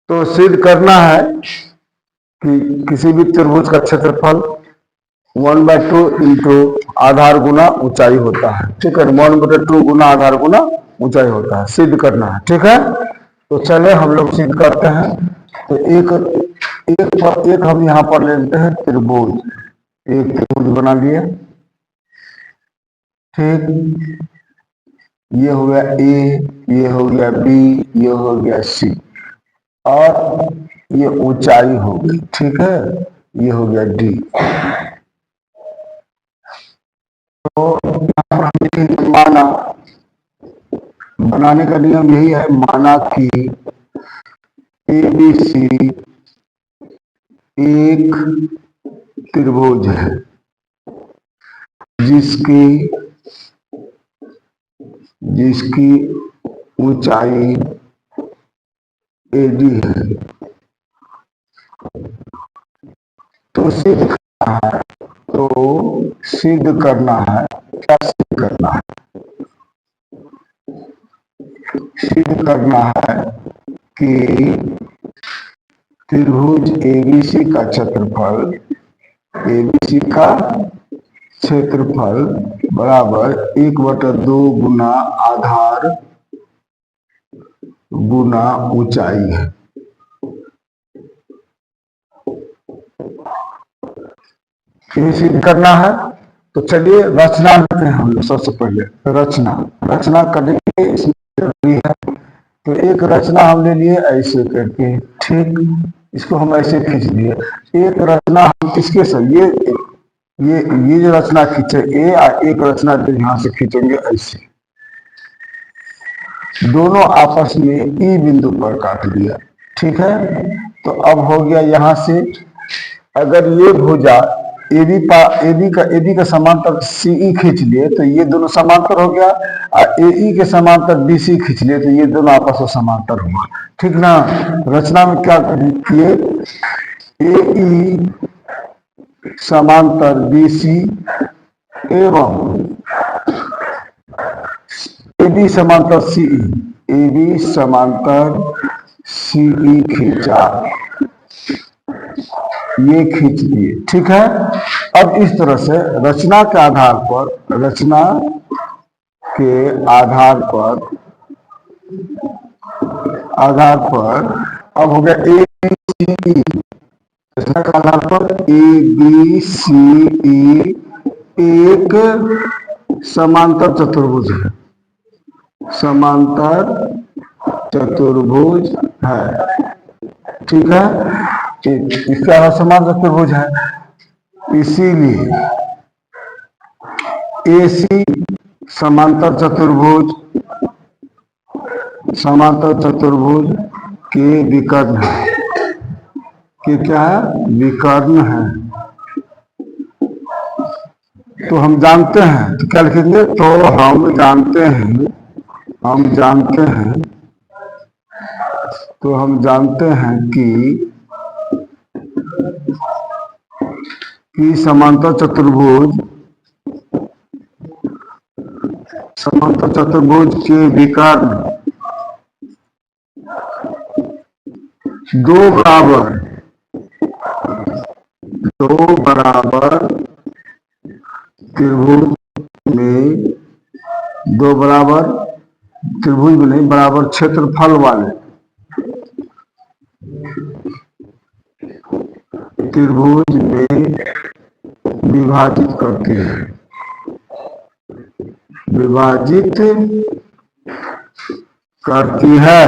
तो सिद्ध करना है कि किसी भी त्रिभुज का क्षेत्रफल 1/2 इंटू आधार गुना ऊंचाई होता है। ठीक है, 1/2 गुना आधार गुना ऊंचाई होता है, सिद्ध करना है। ठीक है, तो चले हम लोग सिद्ध करते हैं। तो एक हम यहाँ पर लेते हैं त्रिभुज। एक त्रिभुज बना लिए। ठीक, ये हो गया ए, ये हो गया बी, ये हो गया सी, और ये ऊंचाई हो गई। ठीक है, ये हो गया डी। तो यहाँ पर हमने माना, बनाने का नियम यही है, माना कि ए बी सी एक त्रिभुज है जिसकी ऊंचाई एडी है। तो सिद्ध करना है, क्या सिद्ध करना है? सिद्ध करना है कि त्रिभुज एबीसी का क्षेत्रफल बराबर 1/2 गुना आधार गुना ऊंचाई है। ये सिद्ध करना है। तो चलिए रचना लेते हैं हम लोग। सबसे पहले रचना करने के लिए इसमें जरूरी है। तो एक रचना हम ले लिए ऐसे करके। ठीक, इसको हम ऐसे खींच लिए। एक रचना हम किसके से, ये जो रचना खींचे ए, एक रचना यहाँ से खींचेंगे ऐसे, दोनों आपस में ई बिंदु पर काट दिया। ठीक है, तो अब हो गया यहाँ से, अगर ये भुजा एबी का समांतर सीई खींच लिए तो ये दोनों समांतर हो गया, और एई के समांतर बीसी खींच लिए तो ये दोनों आपस में समांतर हुआ। ठीक ना। रचना में क्या किए, एई समांतर बीसी एवं एबी समांतर सीई खींचा, ये खींच दिए। ठीक है, अब इस तरह से रचना के आधार पर अब हो गया ए बी सी ई। रचना के आधार पर ए बी सी ई एक समांतर चतुर्भुज है, ठीक है, इसका समान चतुर्भुज है। इसीलिए एसी समांतर चतुर्भुज के विकर्ण है, कि क्या है, विकर्ण है। तो हम जानते हैं, तो क्या लिखेंगे, तो हम जानते हैं कि समांतर चतुर्भुज के विकर्ण दो बराबर त्रिभुज में नहीं, बराबर क्षेत्रफल वाले त्रिभुज में विभाजित करती है।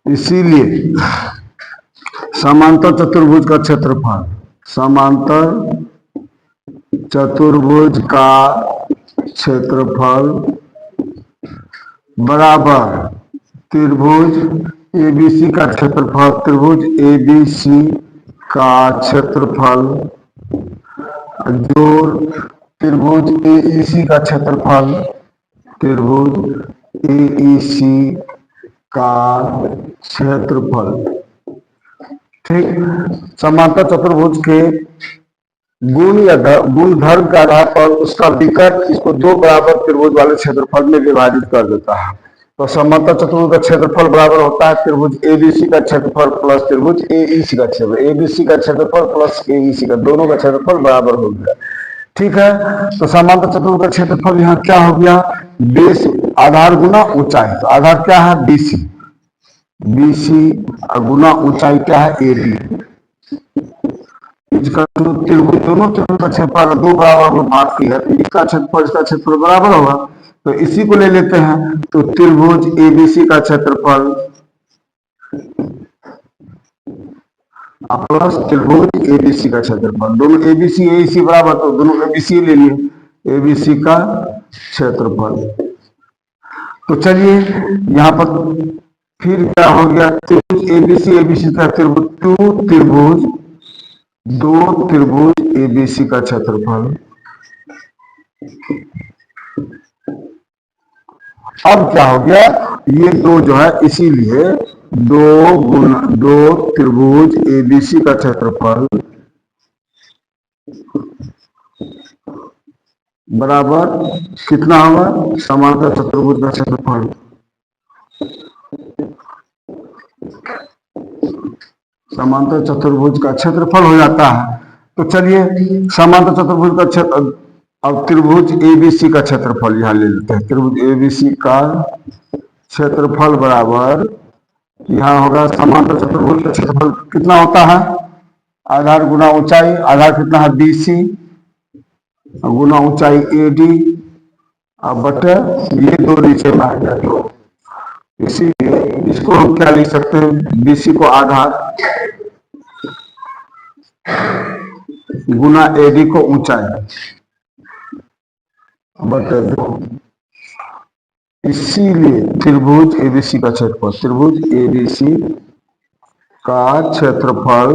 इसीलिए समांतर चतुर्भुज का क्षेत्रफल बराबर त्रिभुज एबीसी का क्षेत्रफल, त्रिभुज एबीसी का क्षेत्रफल जोड़ त्रिभुज एईसी का क्षेत्रफल, त्रिभुज एईसी का क्षेत्रफल। ठीक, समांतर चतुर्भुज के गुण धर्म के आधार पर उसका विकर्ण इसको दो बराबर त्रिभुज वाले क्षेत्रफल में विभाजित कर देता है। तो समांतर चतुर्भुज का क्षेत्रफल बराबर होता है त्रिभुज एबीसी का क्षेत्रफल प्लस त्रिभुज एईसी का क्षेत्रफल। एबीसी का क्षेत्रफल प्लस एईसी का, दोनों का क्षेत्रफल बराबर हो गया। ठीक है, तो समांतर चतुर्भुज का क्षेत्रफल यहाँ क्या हो गया, बेस आधार गुना ऊंचाई। तो आधार क्या है, बीसी, बीसी और गुना ऊंचाई क्या है, एडी। त्रिभुज, दोनों त्रिभुज का क्षेत्रफल दो बराबर को भाग की है, तो इसका क्षेत्रफल इसका क्षेत्रफल बराबर होगा। तो इसी को ले लेते हैं। तो त्रिभुज एबीसी का क्षेत्रफल प्लस त्रिभुज एबीसी का क्षेत्रफल, दोनों एबीसी एसी बराबर, तो दोनों एबीसी ले लिए, एबीसी का क्षेत्रफल। तो चलिए यहाँ पर फिर क्या हो गया, त्रिभुज एबीसी एबीसी का त्रिभुज, टू त्रिभुज, दो त्रिभुज एबीसी का क्षेत्रफल। अब क्या हो गया, ये दो जो है, इसीलिए दो त्रिभुज एबीसी का क्षेत्रफल बराबर कितना होगा, समांतर चतुर्भुज का क्षेत्रफल। समांतर चतुर्भुज का क्षेत्रफल हो जाता है। तो चलिए समांतर चतुर्भुज का क्षेत्र, अब त्रिभुज एबीसी का क्षेत्रफल यहां ले लेते हैं। त्रिभुज एबीसी का क्षेत्रफल बराबर यहाँ होगा, समांतर चतुर्भुज का क्षेत्रफल कितना होता है, आधार गुना ऊंचाई, आधार कितना है बीसी गुना ऊंचाई एडी, अब बटे ये दो नीचे आ गया। तो इसीलिए इसको हम क्या लिख सकते हैं, बीसी को आधार गुना एडी को ऊंचाई बटे दो। इसीलिए त्रिभुज एबीसी का क्षेत्रफल, त्रिभुज एबीसी का क्षेत्रफल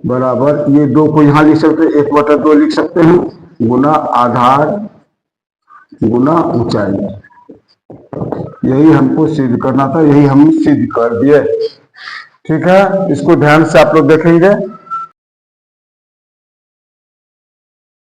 बराबर, ये दो को यहां लिख सकते हैं, 1/2 लिख सकते हैं, गुना आधार गुना ऊंचाई। यही हमको सिद्ध करना था, यही हम सिद्ध कर दिए। ठीक है, इसको ध्यान से आप लोग देखेंगे।